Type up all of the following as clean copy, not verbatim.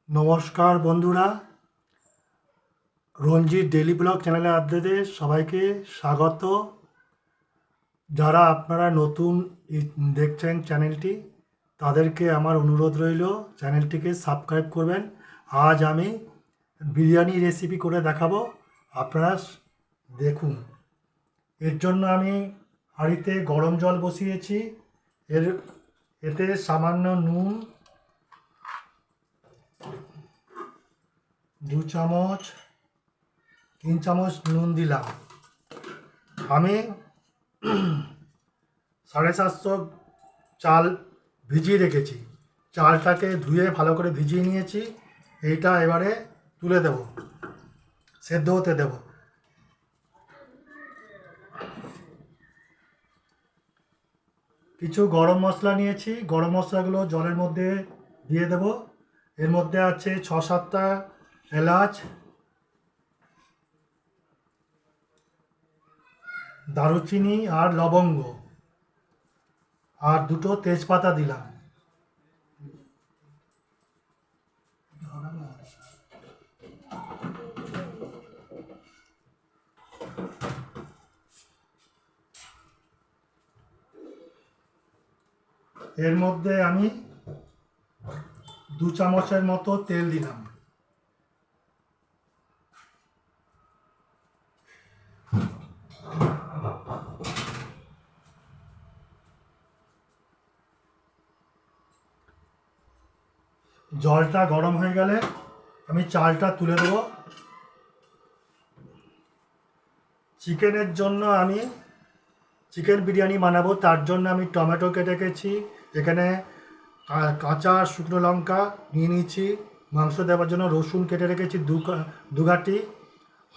নমস্কার বন্ধুরা, রঞ্জিত daily blog চ্যানেলে আপনাদের সবাইকে স্বাগত। যারা আপনারা নতুন দেখছেন চ্যানেলটি, তাদেরকে আমার অনুরোধ রইল চ্যানেলটিকে সাবস্ক্রাইব করবেন। আজ আমি বিরিয়ানি রেসিপি করে দেখাবো, আপনারা দেখুন। এর জন্য আমি হাঁড়িতে গরম জল বসিয়েছি। এতে সামান্য নুন, 2 চামচ 3 চামচ নুন দিলাম। আমি 750 চাল ভিজিয়ে রেখেছি। চালটাকে ধুয়ে ভালো করে ভিজিয়ে নিয়েছি। এইটা এবারে তুলে দেব, সেদ্ধ হতে দেব। কিছু গরম মশলা নিয়েছি, গরম মশলাগুলো জলের মধ্যে দিয়ে দেব। এর মধ্যে আছে 6-7টা এলাচ, দারুচিনি আর লবঙ্গ, আর 2টো তেজপাতা দিলাম। এর মধ্যে আমি 2 চামচের মতো তেল দিলাম। জলটা গরম হয়ে গেলে আমি চালটা তুলে দেবো। চিকেনের জন্য আমি চিকেন বিরিয়ানি বানাবো, তার জন্য আমি টমেটো কেটে রেখেছি। এখানে কাঁচা শুকনো লঙ্কা নিয়ে নিয়েছি। মাংস দেওয়ার জন্য রসুন কেটে রেখেছি দু গাঁটি,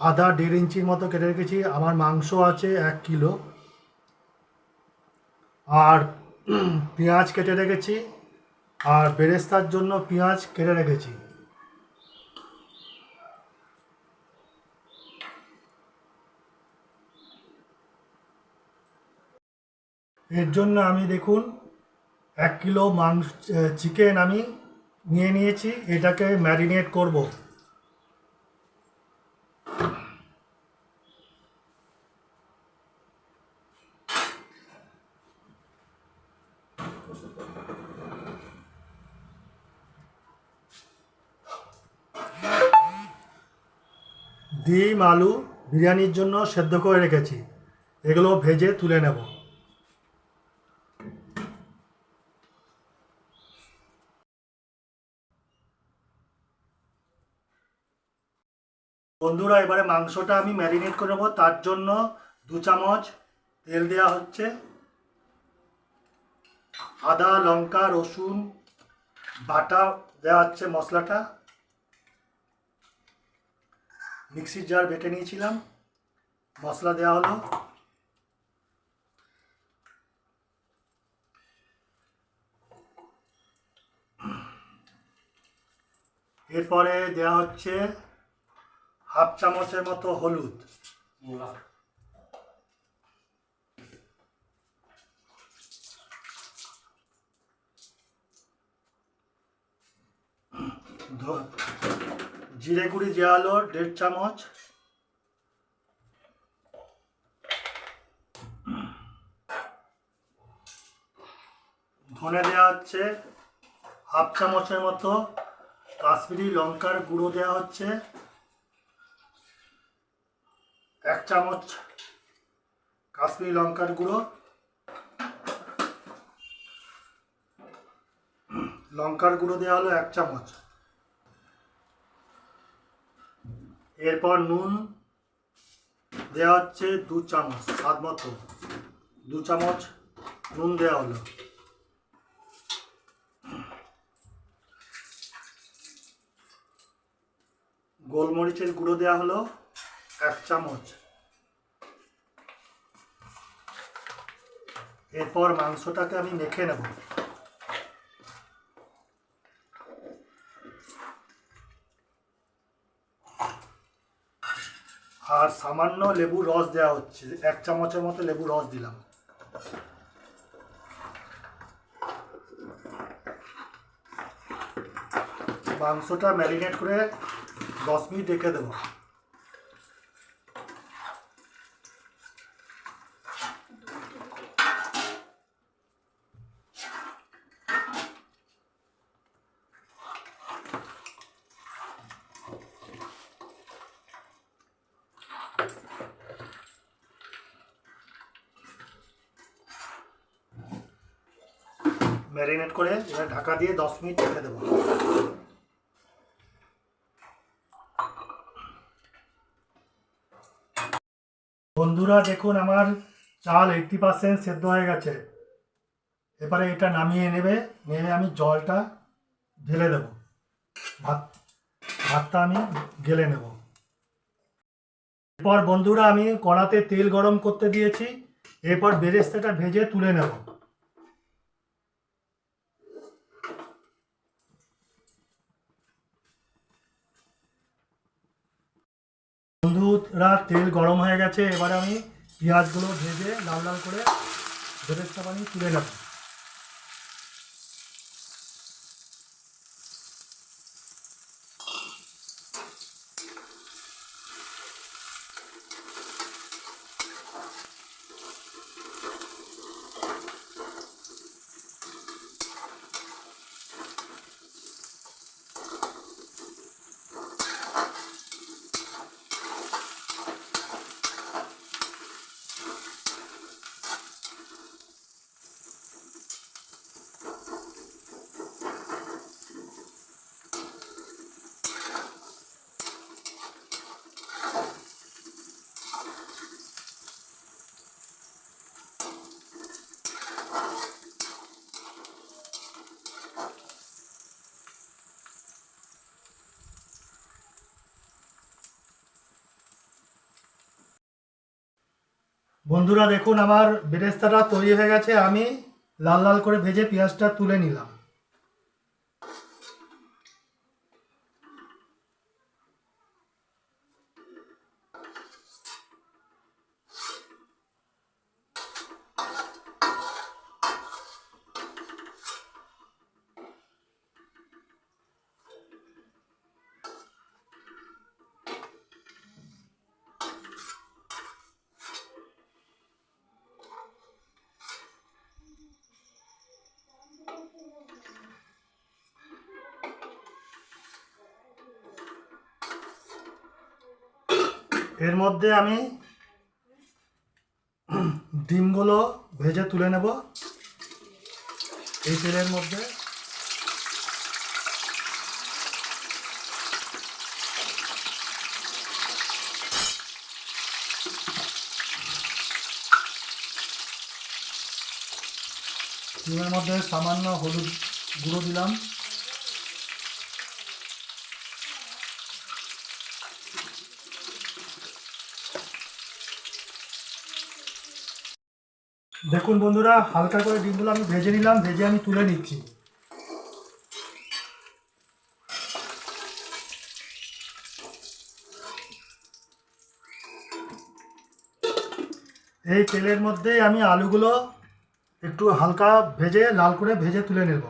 আদা 1.5 ইঞ্চির মতো কেটে রেখেছি। আমার মাংস আছে 1 কিলো। আর পেঁয়াজ কেটে রেখেছি, আর বেরেস্তার জন্য পেঁয়াজ কেটে রেখেছি। এর জন্য আমি দেখুন 1 কিলো চিকেন আমি নিয়ে নিয়েছি। এটাকে ম্যারিনেট করব। ডিম আলু বিরিয়ানির জন্য সেদ্ধ করে রেখেছি, এগুলো ভেজে তুলে নেব। বন্ধুরা, এবারে মাংসটা আমি ম্যারিনেট করে নেবো। তার জন্য 2 চামচ তেল দেওয়া হচ্ছে। আদা লঙ্কা রসুন বাটা দেওয়া হচ্ছে। মশলাটা মিক্সির জার বেটে নিয়েছিলাম, মশলা দেওয়া হলো। এরপরে দেওয়া হচ্ছে 1/2 চামচের মতো হলুদ, জিরে গুঁড়ি দেওয়া হলো 1.5 চামচ, ধনে দেওয়া হচ্ছে 1/2 চামচের মতো, কাশ্মীরি লঙ্কার গুঁড়ো দেওয়া হচ্ছে 1 চামচ কাশ্মীরি লঙ্কার গুঁড়ো, লঙ্কার গুঁড়ো দেওয়া হলো 1 চামচ। এরপর নুন দেওয়া হচ্ছে 2 চামচ, স্বাদ মতো 2 চামচ নুন দেওয়া হলো। গোলমরিচের গুঁড়ো দেওয়া হলো 1 চামচ। এরপর মাংসটাকে আমি মেখে নেব। আর সামান্য লেবুর রস দেওয়া হচ্ছে, 1 চামচের মতো লেবুর রস দিলাম। মাংসটা ম্যারিনেট করে 10 মিনিট রেখে দেবো। ম্যারিনেট করে এবার ঢাকা দিয়ে 10 মিনিট রেখে দেবো। বন্ধুরা দেখুন আমার চাল 80% সেদ্ধ হয়ে গেছে। এবারে এটা নামিয়ে নেবে, নেমে আমি জলটা ঢেলে দেব, ভাতটা আমি গেলে নেব। এরপর বন্ধুরা আমি কড়াতে তেল গরম করতে দিয়েছি, এরপর বেরেস্তাটা ভেজে তুলে নেব। বন্ধুরা তেল গরম হয়ে গেছে, এবারে আমি পেঁয়াজগুলো ভেজে লাল লাল করে বেরেস্তা বানিয়ে তুলে নেব। বন্ধুরা দেখুন আমার বেরেস্তাটা তৈরি হয়ে গেছে, আমি লাল লাল করে ভেজে পেঁয়াজটা তুলে নিলাম। এর মধ্যে আমি ডিমগুলো ভেজে তুলে নেব এই তেলের মধ্যে। ডিমের মধ্যে সামান্য হলুদ গুঁড়ো দিলাম, দেখুন বন্ধুরা হালকা করে ডিমগুলো আমি ভেজে নিলাম, ভেজে আমি তুলে নিচ্ছি। এই তেলের মধ্যে আমি আলুগুলো একটু হালকা ভেজে লাল করে ভেজে তুলে নেব।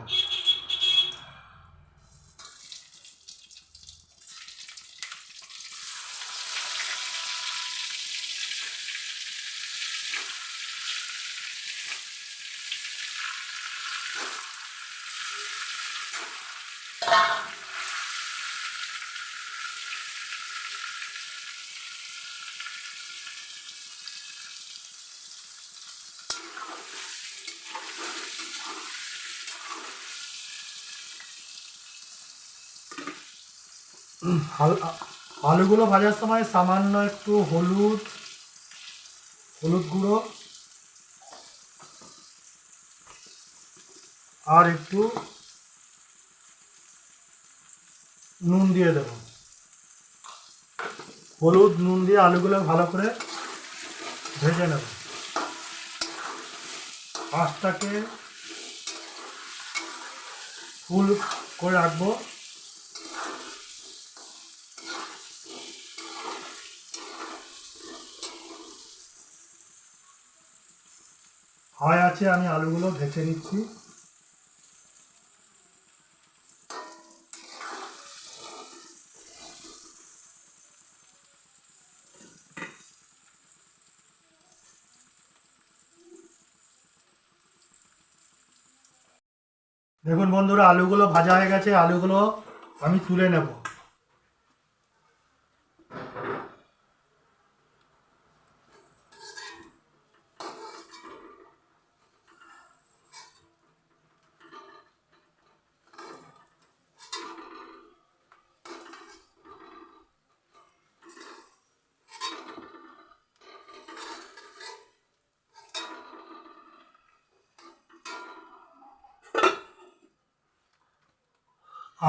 আলুগুলো ভাজার সময় সামান্য একটু হলুদ গুঁড়ো আর একটু নুন দিয়ে দেব। হলুদ নুন দিয়ে আলুগুলো ভালো করে ভেজে নেব। আঁচটাকে ফুল করে রাখবো। হাই আছে আমি আলুগুলো ভেজে নিচ্ছি। দেখুন বন্ধুরা, আলুগুলো ভাজা হয়ে গেছে। আলুগুলো আমি তুলে নেব।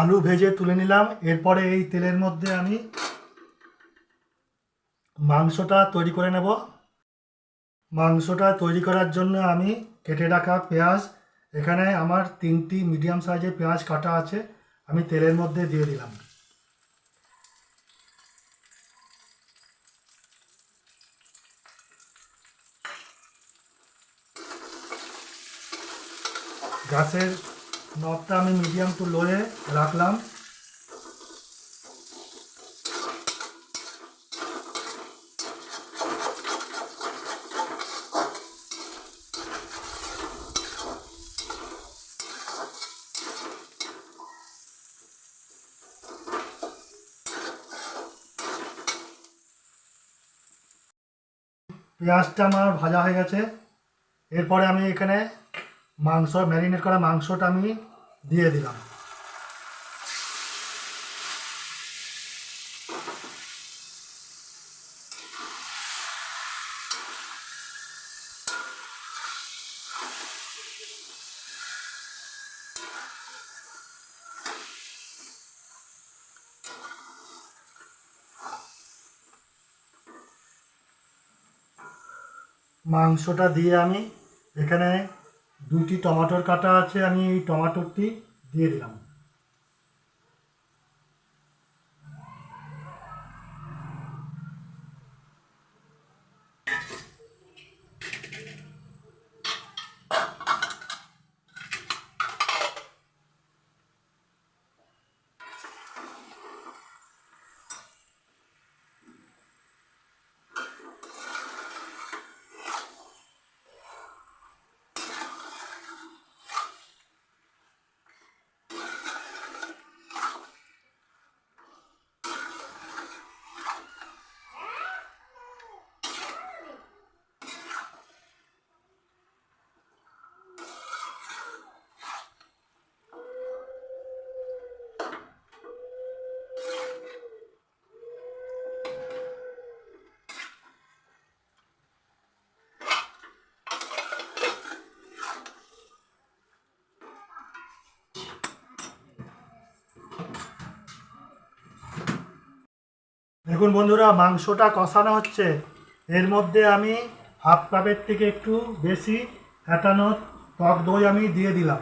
আলু ভেজে তুলে নিলাম। এরপরে এই তেলের মধ্যে আমি মাংসটা তৈরি করে নেব। মাংসটা তৈরি করার জন্য আমি কেটে রাখা পেঁয়াজ, এখানে আমার 3টি মিডিয়াম সাইজের পেঁয়াজ কাটা আছে, আমি তেলের মধ্যে দিয়ে দিলাম। গ্যাসের নবটা আমি মিডিয়াম টু লোয়ে রাখলাম। পেঁয়াজটা আমার ভাজা হয়ে গেছে। এরপরে আমি এখানে ম্যারিনেট করা মাংসটা আমি দিয়ে দিলাম। মাংসটা দিয়ে আমি এখানে 2টি টমেটোর কাটা আছে, আমি এই টমেটোটি দিয়ে দিলাম। দেখুন বন্ধুরা, মাংসটা কষানো হচ্ছে। এর মধ্যে আমি হাফ কাপের থেকে একটু বেশি ফ্যাটানো টক দই আমি দিয়ে দিলাম।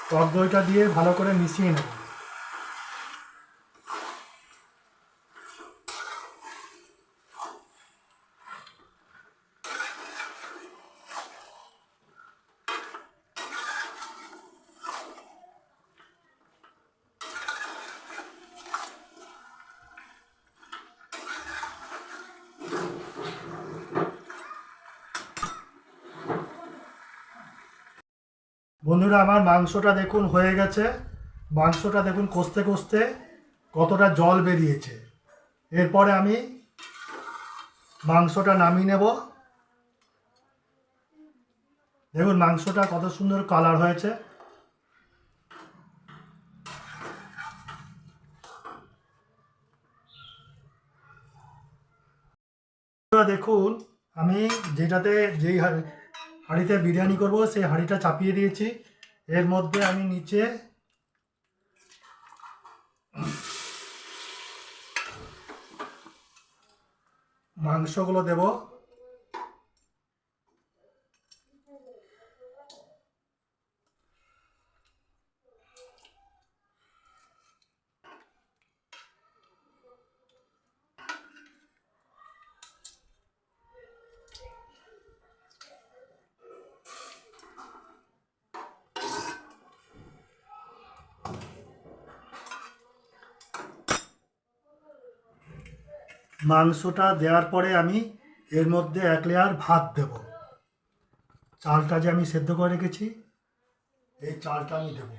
টক দইটা দিয়ে ভালো করে মিশিয়ে নেব। বন্ধুরা, আমার মাংসটা দেখুন হয়ে গেছে। মাংসটা দেখুন কষতে কষতে কতটা জল বেরিয়েছে। এরপরে আমি মাংসটা নামিয়ে নেব। দেখুন মাংসটা কত সুন্দর কালার হয়েছে। দেখুন আমি যেই হাঁড়িতে বিরিয়ানি করব সেই হাঁড়িটা চাপিয়ে দিয়েছি। এর মধ্যে আমি নিচে মাংসগুলো দেব। মাংসটা দেওয়ার পরে আমি এর মধ্যে 1 লেয়ার ভাত দেব। চালটা যে আমি সেদ্ধ করে রেখেছি, এই চালটা আমি দেব।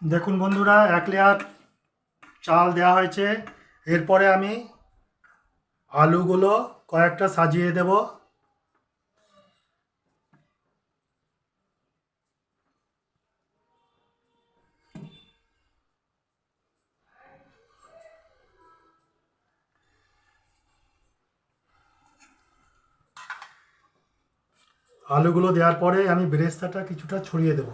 দেখুন বন্ধুরা, 1 লেয়ার চাল দেওয়া হয়েছে। এরপরে আমি আলুগুলো কয়েকটা সাজিয়ে দেব। আলুগুলো দেওয়ার পরে আমি বেরেস্তাটা কিছুটা ছড়িয়ে দেব।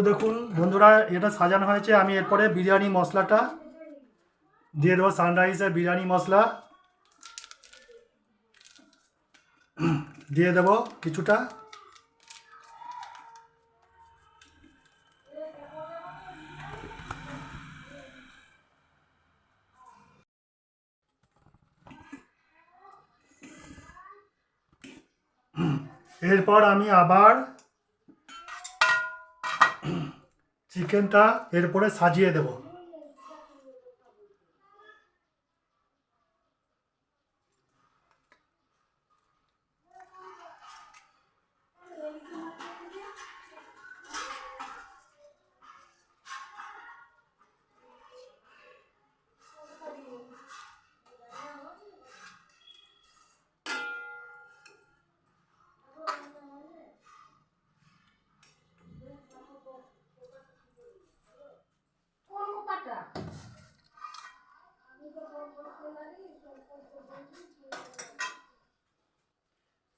দেখুন বন্ধুরা, এটা সাজানো হয়েছে। আমি এরপরে বিরিয়ানি মশলাটা দিয়ে দেবো। সানরাইজের বিরিয়ানি মশলা দিয়ে দেব কিছুটা। এরপর আমি আবার চিকেনটা এরপরে সাজিয়ে দেব।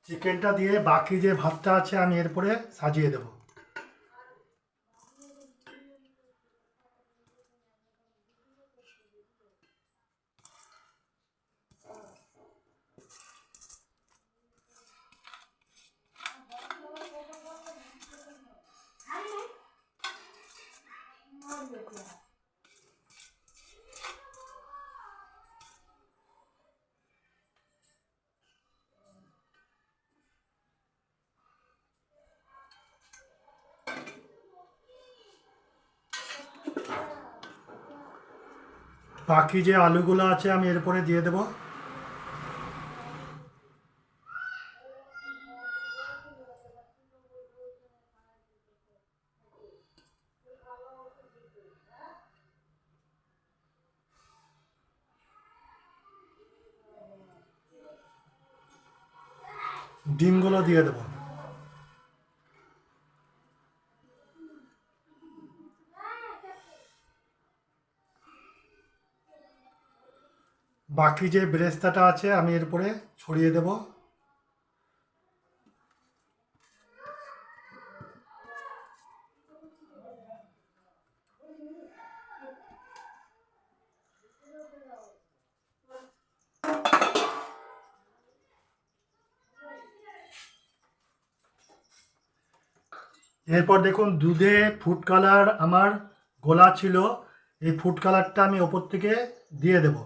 চিকেনটা দিয়ে বাকি যে ভাতটা আছে আমি এরপরে সাজিয়ে দেব। বাকি যে আলুগুলো আছে আমি এরপরে দিয়ে দেব। ডিমগুলো দিয়ে দেব। বাকি যে বেরেস্তাটা আছে আমি এরপরে ছড়িয়ে দেব। এরপর দেখুন, দুধে ফুড কালার আমার গোলা ছিল, এই ফুড কালারটা আমি ওপর থেকে দিয়ে দেব।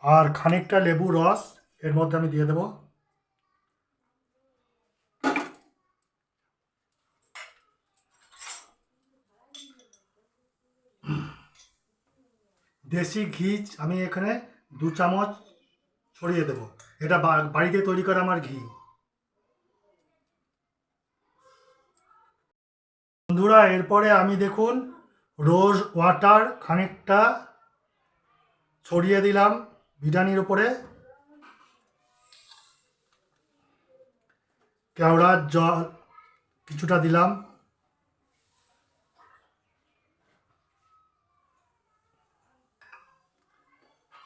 আর খানিকটা লেবু রস এর মধ্যে আমি দিয়ে দেব। দেশি ঘি আমি এখানে 2 চামচ ছড়িয়ে দেব। এটা বাড়িতে তৈরি করা আমার ঘি। বন্ধুরা, এরপরে আমি দেখুন রোজ ওয়াটার খানিকটা ছড়িয়ে দিলাম বিরিয়ানির উপরে। কেওড়ার জল কিছুটা দিলাম,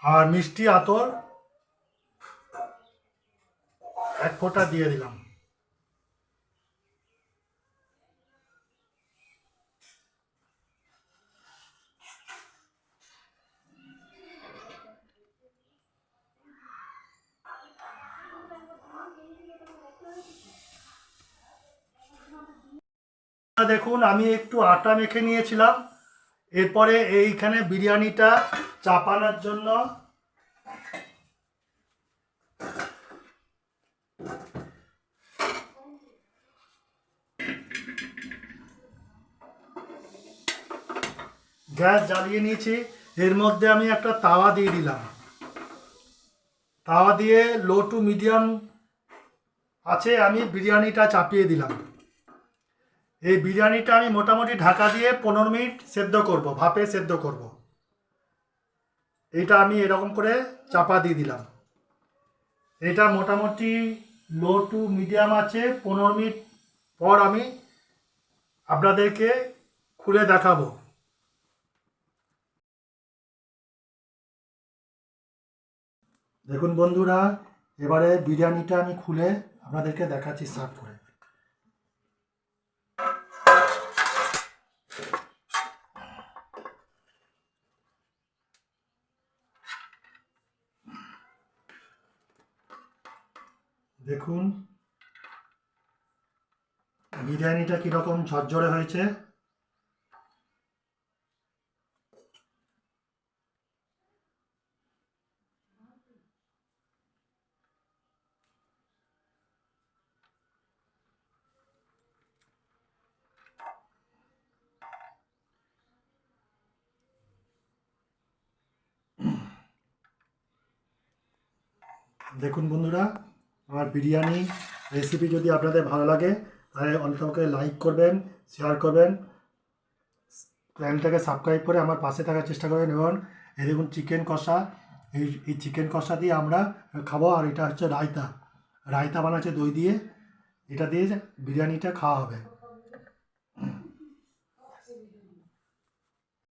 আর মিষ্টি আতর 1 ফোঁটা দিয়ে দিলাম। দেখুন আমি একটু আটা মেখে নিয়েছিলাম। এরপরে এইখানে বিরিয়ানিটা চাপানোর জন্য গ্যাস জ্বালিয়ে নিয়েছি। এর মধ্যে আমি একটা তাওয়া দিয়ে দিলাম। তাওয়া দিয়ে লো টু মিডিয়াম আছে আমি বিরিয়ানিটা চাপিয়ে দিলাম। এই বিরিয়ানিটা আমি মোটামুটি ঢাকা দিয়ে 15 মিনিট সেদ্ধ করব, ভাপে সেদ্ধ করব। এটা আমি এরকম করে চাপা দিয়ে দিলাম। এটা মোটামুটি লো টু মিডিয়াম আছে। 15 মিনিট পর আমি আপনাদেরকে খুলে দেখাবো। দেখুন বন্ধুরা, এবারে বিরিয়ানিটা আমি খুলে আপনাদেরকে দেখাচ্ছি সার্ভ করে। দেখুন বিরিয়ানিটা কীরকম ঝরঝরে হয়েছে। দেখুন বন্ধুরা, আমার বিরিয়ানি রেসিপি যদি আপনাদের ভালো লাগে তাহলে অন্তত লাইক করবেন, শেয়ার করবেন, চ্যানেলটাকে সাবস্ক্রাইব করে আমার পাশে থাকার চেষ্টা করবেন। এবং এই দেখুন চিকেন কষা, এই চিকেন কষা দিয়ে আমরা খাবো। আর এটা হচ্ছে রায়তা, রায়তা বানাচ্ছে দই দিয়ে, এটা দিয়ে বিরিয়ানিটা খাওয়া হবে।